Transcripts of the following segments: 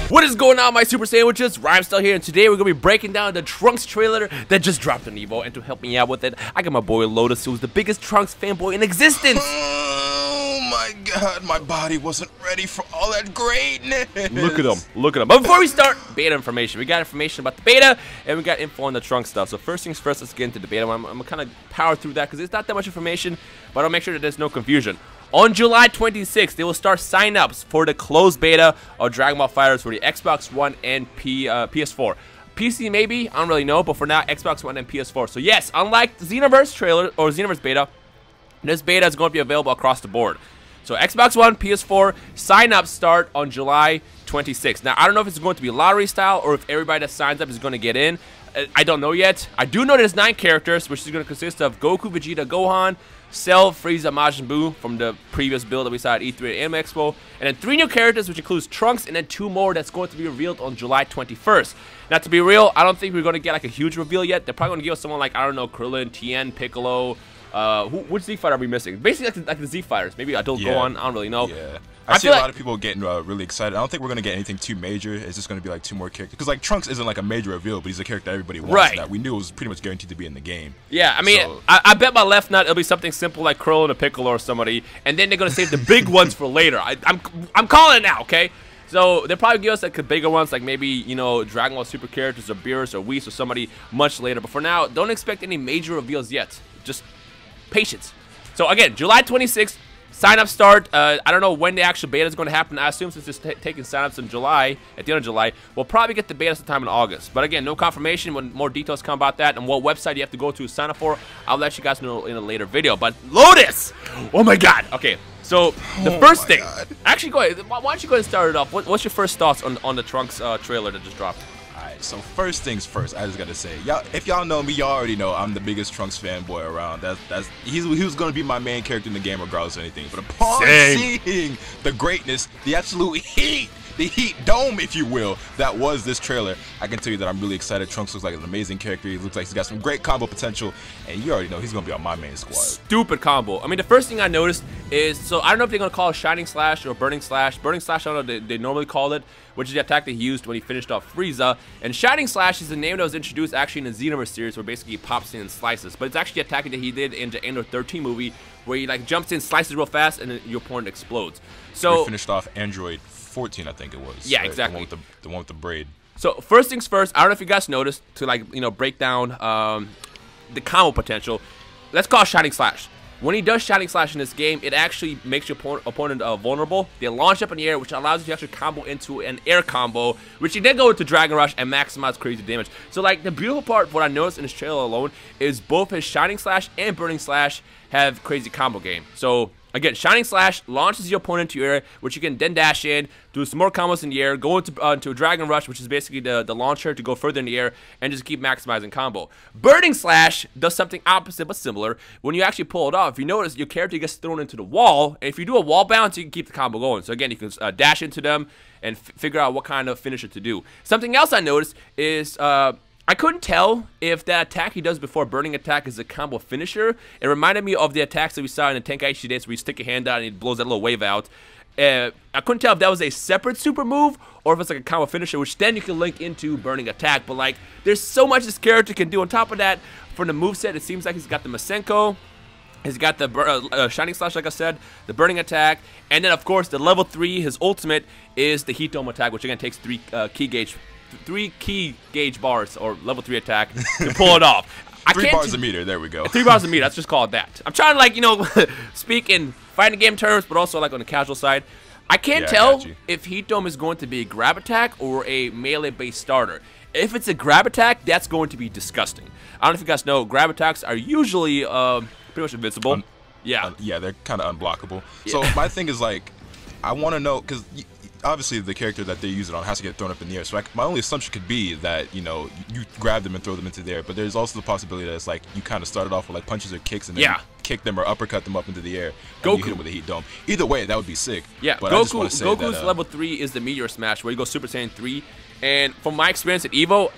What is going on, my super sandwiches? Rhymestyle here, and today we're going to be breaking down the Trunks trailer that just dropped on Evo. And to help me out with it, I got my boy Lotus, who's the biggest Trunks fanboy in existence. Oh my god, my body wasn't ready for all that greatness. Look at him, look at him. But before we start, beta information. We got information about the beta, and we got info on the Trunks stuff. So first things first, let's get into the beta. I'm going to kind of power through that because it's not that much information, but I'll make sure that there's no confusion. On July 26th, they will start sign-ups for the closed beta of Dragon Ball FighterZ for the Xbox One and PS4. PC maybe, I don't really know, but for now, Xbox One and PS4. So yes, unlike the Xenoverse trailer or Xenoverse beta, this beta is going to be available across the board. So Xbox One, PS4, sign-ups start on July 26th. Now, I don't know if it's going to be lottery style or if everybody that signs up is going to get in. I don't know yet. I do know there's 9 characters, which is going to consist of Goku, Vegeta, Gohan, Cell, Frieza, Majin Buu from the previous build that we saw at E3 at Anime Expo, and then 3 new characters, which includes Trunks, and then 2 more that's going to be revealed on July 21st. Now, to be real, I don't think we're going to get like a huge reveal yet. They're probably going to give us someone like, I don't know, Krillin, Tien, Piccolo. Which Z fighter are we missing? Basically, like the Z fighters. Maybe Adult Gohan. I don't really know. Yeah. I see a lot of people getting really excited. I don't think we're going to get anything too major. It's just going to be like 2 more characters. Because like Trunks isn't like a major reveal, but he's a character everybody wants. Right. That we knew was pretty much guaranteed to be in the game. Yeah, I mean, so, I bet my left nut it'll be something simple like Krillin or Piccolo or somebody, and then they're going to save the big ones for later. I'm calling it now, okay? So they'll probably give us like the bigger ones, like maybe, you know, Dragon Ball Super characters or Beerus or Whis or somebody much later. But for now, don't expect any major reveals yet. Just patience. So again, July 26th, sign-up start. I don't know when the actual beta is going to happen. I assume since it's taking sign-ups in July, at the end of July, we'll probably get the beta sometime in August. But again, no confirmation. When more details come about that and what website you have to go to sign up for, I'll let you guys know in a later video. But Lotus! Oh my god! Okay, so the first thing. Actually, go ahead. Why don't you go ahead and start it off? What's your first thoughts on the Trunks trailer that just dropped? Alright, so first things first, I just gotta say, y'all, if y'all know me, y'all already know I'm the biggest Trunks fanboy around. He was gonna be my main character in the game regardless of anything. But upon seeing the greatness, the absolute heat, the heat dome, if you will, that was this trailer, I can tell you that I'm really excited. Trunks looks like an amazing character. He looks like he's got some great combo potential, and you already know he's gonna be on my main squad. Stupid combo. I mean, the first thing I noticed is, so I don't know if they're gonna call it Shining Slash or Burning Slash. Burning Slash, I don't know, they normally call it, which is the attack that he used when he finished off Frieza. And Shining Slash is the name that was introduced actually in the Xenoverse series, where basically he pops in and slices. But it's actually the attack that he did in the Endo 13 movie, where he like jumps in, slices real fast, and then your opponent explodes. So we finished off Android 14, I think it was. Yeah, right? exactly. The one with the braid. So first things first, I don't know if you guys noticed, to like, you know, break down the combo potential. Let's call it Shining Slash. When he does Shining Slash in this game, it actually makes your opponent vulnerable. They launch up in the air, which allows you to actually combo into an air combo, which you then go into Dragon Rush and maximize crazy damage. So like the beautiful part, what I noticed in this trailer alone, is both his Shining Slash and Burning Slash have crazy combo game. So again, Shining Slash launches your opponent into air, which you can then dash in, do some more combos in the air, go into a Dragon Rush, which is basically the launcher to go further in the air, and just keep maximizing combo. Burning Slash does something opposite but similar. When you actually pull it off, you notice your character gets thrown into the wall, and if you do a wall bounce, you can keep the combo going. So again, you can dash into them and figure out what kind of finisher to do. Something else I noticed is I couldn't tell if that attack he does before Burning Attack is a combo finisher. It reminded me of the attacks that we saw in the Tenkaichi days where you stick your hand out and it blows that little wave out. I couldn't tell if that was a separate super move or if it's like a combo finisher, which then you can link into Burning Attack. But like, there's so much this character can do. On top of that, from the moveset, it seems like he's got the Masenko. He's got the Shining Slash, like I said, the Burning Attack, and then of course the level 3, his ultimate, is the Heat Dome attack, which again takes 3 key gauge bars or level 3 attack to pull it off. 3 bars a meter, there we go. 3 bars a meter, let's just call it that. I'm trying to, like, you know, speak in fighting game terms, but also like on the casual side. I can't tell if Heat Dome is going to be a grab attack or a melee based starter. If it's a grab attack, that's going to be disgusting. I don't know if you guys know, grab attacks are usually pretty much invincible. Yeah, they're kind of unblockable. So my thing is, like, I want to know, because obviously the character that they use it on has to get thrown up in the air. So my only assumption could be that, you know, you grab them and throw them into the air. But there's also the possibility that it's like you kind of started off with like punches or kicks and then you kick them or uppercut them up into the air. And you hit them with a Heat Dome. Either way, that would be sick. Yeah, but Goku's level 3 is the Meteor Smash, where you go Super Saiyan 3. And from my experience at Evo,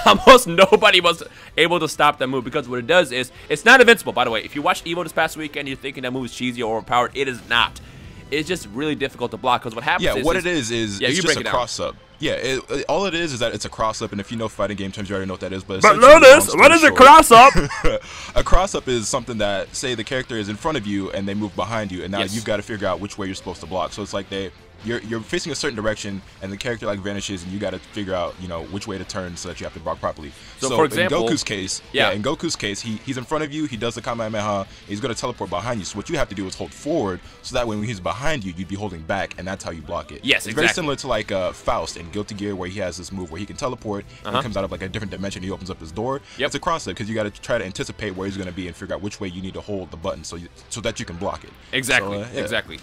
almost nobody was able to stop that move, because what it does is, it's not invincible, by the way. If you watched Evo this past weekend, you're thinking that move is cheesy or overpowered. It is not. It's just really difficult to block, because what happens is... it is it's just a cross-up. Yeah, all it is that it's a cross-up, and if you know fighting game terms, you already know what that is. But Lotus, what is a cross-up? A cross-up is something that, say, the character is in front of you, and they move behind you, and now you've got to figure out which way you're supposed to block. So it's like you're facing a certain direction, and the character like vanishes, and you got to figure out, you know, which way to turn so that you have to block properly. So for example, in Goku's case, in Goku's case, he's in front of you, he does the Kamehameha, he's going to teleport behind you. So what you have to do is hold forward, so that when he's behind you, you'd be holding back, and that's how you block it. Yes, it's very similar to like Faust in Guilty Gear, where he has this move where he can teleport, and he comes out of like a different dimension, he opens up his door. It's a cross-up because you got to try to anticipate where he's going to be and figure out which way you need to hold the button so that you can block it. Exactly, exactly.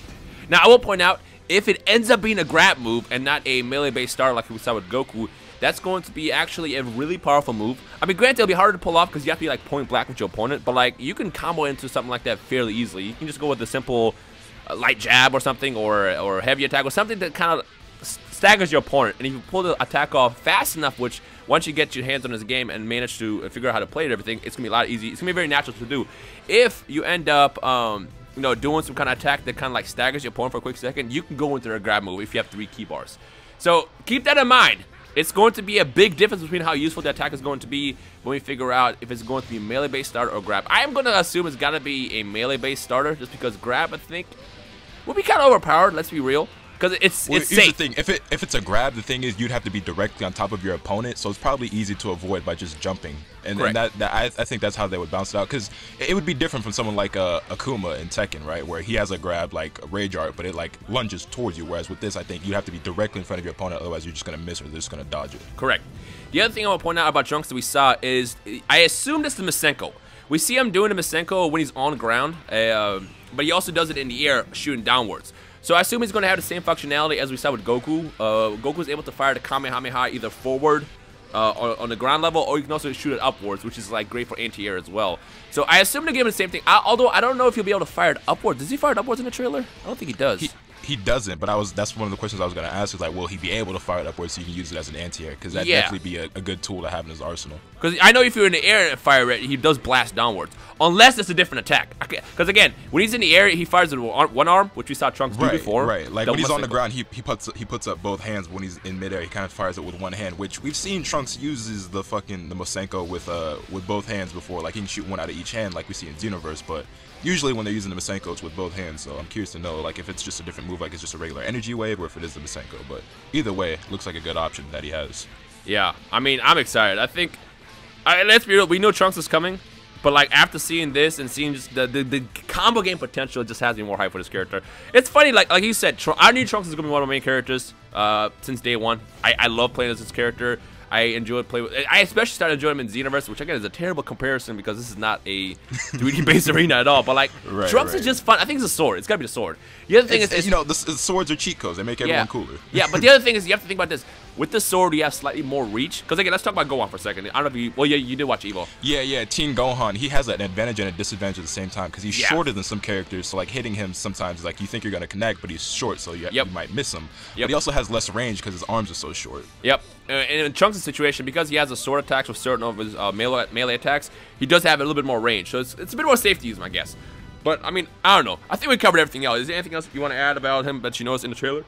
Now I will point out, if it ends up being a grab move and not a melee-based start like we saw with Goku, that's going to be actually a really powerful move. I mean, granted, it'll be harder to pull off because you have to be like point blank with your opponent, but like you can combo into something like that fairly easily. You can just go with a simple light jab or something, or heavy attack, or something that kind of staggers your opponent. And if you pull the attack off fast enough, which once you get your hands on this game and manage to figure out how to play it and everything, it's gonna be a lot easy. It's gonna be very natural to do. If you end up you know, doing some kind of attack that kind of like staggers your opponent for a quick second, you can go into a grab move if you have 3 key bars. So keep that in mind. It's going to be a big difference between how useful the attack is going to be when we figure out if it's going to be melee-based starter or grab. I am going to assume it's got to be a melee-based starter, just because grab, I think, will be kind of overpowered. Let's be real. Because it's safe. Here's the thing. If it's a grab, the thing is you'd have to be directly on top of your opponent, so it's probably easy to avoid by just jumping. And I think that's how they would bounce it out, because it would be different from someone like Akuma in Tekken, right, where he has a grab like a Rage Art, but it like lunges towards you. Whereas with this, I think you have to be directly in front of your opponent, otherwise you're just gonna miss or they're just gonna dodge it. Correct. The other thing I want to point out about Trunks that we saw is, I assume this is Masenko. We see him doing the Masenko when he's on the ground, but he also does it in the air, shooting downwards. So I assume he's going to have the same functionality as we saw with Goku. Goku is able to fire the Kamehameha either forward on the ground level, or you can also shoot it upwards, which is like great for anti-air as well. So I assume they're giving the same thing. Although I don't know if he'll be able to fire it upwards. Does he fire it upwards in the trailer? I don't think he does. He doesn't, but that's one of the questions I was going to ask, is like, will he be able to fire it upwards so you can use it as an anti-air? Because that'd definitely be a good tool to have in his arsenal. Because I know if you're in the air and fire it, he does blast downwards. Unless it's a different attack. Because again, when he's in the air, he fires with one arm, which we saw Trunks do before. Right, like when he's on the ground, he puts up both hands. But when he's in midair, he kind of fires it with one hand, which we've seen Trunks uses the Masenko with both hands before. Like he can shoot one out of each hand, like we see in Xenoverse. But usually when they're using the Masenko, it's with both hands. So I'm curious to know, like, if it's just a different move, like it's just a regular energy wave, or if it is the Masenko. But either way, looks like a good option that he has. Yeah, I mean, I'm excited. I think, let's be real, we know Trunks is coming. But like after seeing this and seeing just the combo game potential, it just has me more hype for this character. It's funny, like you said, I knew Trunks is gonna be one of my main characters since day one. I love playing as this character. I enjoyed playing with. I especially started enjoying him in Xenoverse, which again is a terrible comparison because this is not a 3D based arena at all. But like Trunks is just fun. I think it's a sword. It's gotta be the sword. The other thing is, you know, the swords are cheat codes. They make everyone cooler. Yeah, but the other thing is, you have to think about this. With the sword, you have slightly more reach. Because again, let's talk about Gohan for a second. I don't know if you. Well, yeah, you did watch Evo. Yeah. Teen Gohan, he has an advantage and a disadvantage at the same time because he's shorter than some characters. So like hitting him sometimes, like you think you're gonna connect, but he's short, so you might miss him. But he also has less range because his arms are so short. And in Trunks' situation, because he has a sword attacks with certain of his melee attacks, he does have a little bit more range. So it's a bit more safe to use him, I guess. But I mean, I don't know. I think we covered everything else. Is there anything else you want to add about him that you noticed in the trailer?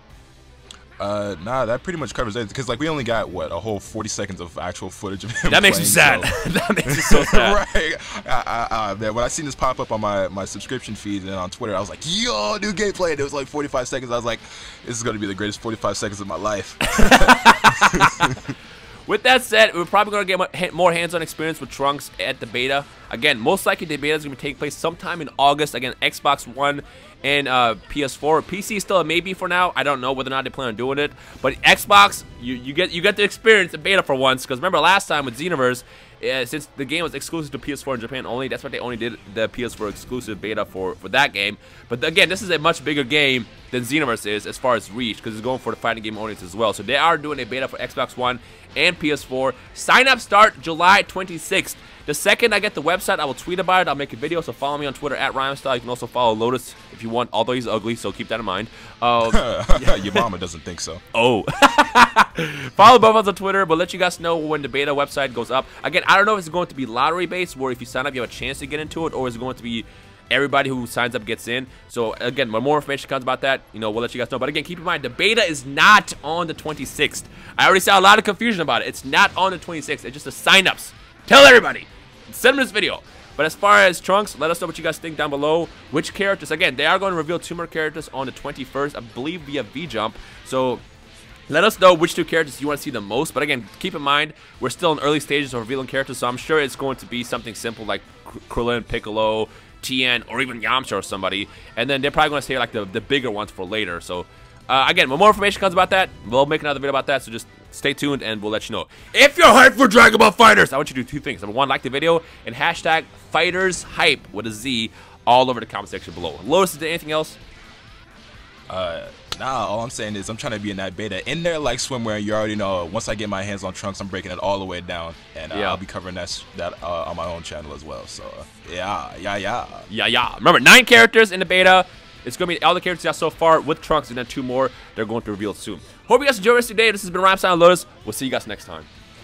Nah, that pretty much covers it. Because like we only got a whole 40 seconds of actual footage of him. That makes me sad. So. That makes me so sad. Right. Man, when I seen this pop up on my subscription feed and on Twitter, I was like, yo, new gameplay. And it was like 45 seconds. I was like, this is gonna be the greatest 45 seconds of my life. With that said, we're probably going to get more hands-on experience with Trunks at the beta. Again, most likely the beta is going to take place sometime in August. Again, Xbox One and PS4. PC is still a maybe for now. I don't know whether or not they plan on doing it. But Xbox, you get to experience the beta for once. Because remember last time with Xenoverse, since the game was exclusive to PS4 in Japan only, that's why they only did the PS4 exclusive beta for that game. But again, this is a much bigger game than Xenoverse is as far as reach, because it's going for the fighting game audience as well. So they are doing a beta for Xbox One and PS4. Sign up start July 26th. The second I get the website, I will tweet about it. I'll make a video, so follow me on Twitter at Rhymestyle. You can also follow Lotus if you want, although he's ugly, so keep that in mind. Your mama doesn't think so. Oh. Follow both of us on Twitter, but let you guys know when the beta website goes up. Again, I don't know if it's going to be lottery-based, where if you sign up, you have a chance to get into it, or is it going to be everybody who signs up gets in. So again, when more information comes about that, you know, we'll let you guys know. But again, keep in mind, the beta is not on the 26th. I already saw a lot of confusion about it. It's not on the 26th. It's just the signups. Tell everybody. Send them this video. But as far as Trunks, let us know what you guys think down below. Which characters? Again, they are going to reveal 2 more characters on the 21st, I believe, via V-Jump. So let us know which 2 characters you want to see the most. But again, keep in mind, we're still in early stages of revealing characters, so I'm sure it's going to be something simple like Krillin, Piccolo, Tien, or even Yamcha or somebody. And then they're probably going to say like the bigger ones for later. So again, when more information comes about that, we'll make another video about that. So just stay tuned and we'll let you know. If you're hyped for Dragon Ball FighterZ, I want you to do 2 things. Number 1, like the video and hashtag FighterZHype with a Z all over the comment section below. Lotus, is there anything else? Nah, all I'm saying is I'm trying to be in that beta. In there like swimwear, you already know, once I get my hands on Trunks, I'm breaking it all the way down. And I'll be covering that on my own channel as well. So, yeah. Remember, 9 characters in the beta. It's going to be all the characters you got so far with Trunks, and then 2 more they're going to reveal soon. Hope you guys enjoyed the rest of your day. This has been Rhymestyle and Lotus. We'll see you guys next time.